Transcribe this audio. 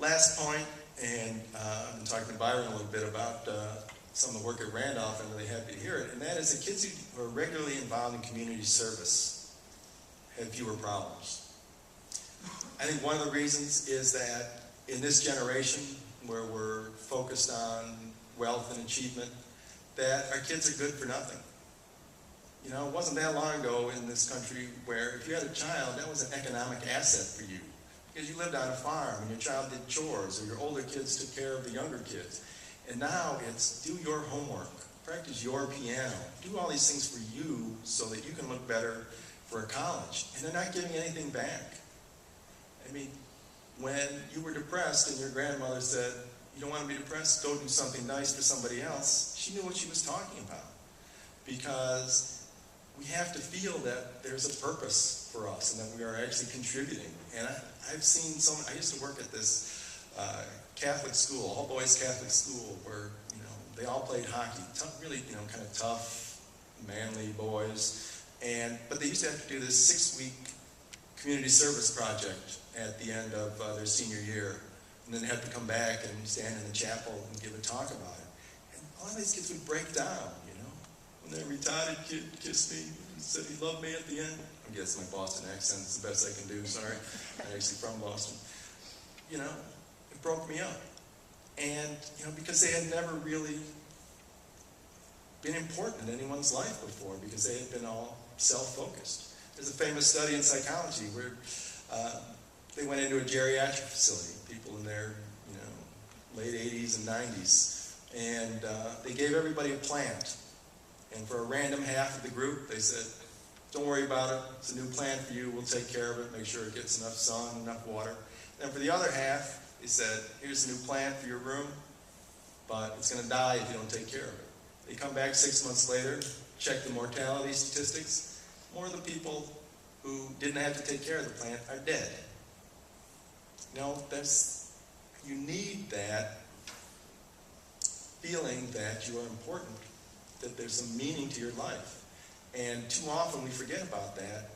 last point, and I've been talking to Byron a little bit about some of the work at Randolph. I'm really happy to hear it, and that is that kids who are regularly involved in community service have fewer problems. I think one of the reasons is that in this generation, where we're focused on wealth and achievement, that our kids are good for nothing. You know, it wasn't that long ago in this country where if you had a child, that was an economic asset for you. Because you lived on a farm and your child did chores, or your older kids took care of the younger kids. And now it's do your homework, practice your piano, do all these things for you so that you can look better for a college. And they're not giving anything back. I mean, when you were depressed and your grandmother said, you don't want to be depressed, go do something nice for somebody else, she knew what she was talking about. Because we have to feel that there's a purpose for us and that we are actually contributing. And I've seen I used to work at this Catholic school, all boys Catholic school, where, you know, they all played hockey, really, you know, kind of tough, manly boys. But they used to have to do this 6-week community service project at the end of their senior year. And then they have to come back and stand in the chapel and give a talk about it. And a lot of these kids would break down, you know. When that retarded kid kissed me and said he loved me at the end. I guess my Boston accent is the best I can do, sorry. I'm actually from Boston. You know, it broke me up. And, you know, because they had never really been important in anyone's life before, because they had been all self-focused. There's a famous study in psychology where they went into a geriatric facility, people in their, you know, late 80s and 90s, and they gave everybody a plant. And for a random half of the group, they said, don't worry about it, it's a new plant for you, we'll take care of it, make sure it gets enough sun, enough water. And for the other half, they said, here's a new plant for your room, but it's going to die if you don't take care of it. They come back 6 months later, check the mortality statistics. More of the people who didn't have to take care of the plant are dead. You know, you need that feeling that you are important, that there's some meaning to your life. And too often we forget about that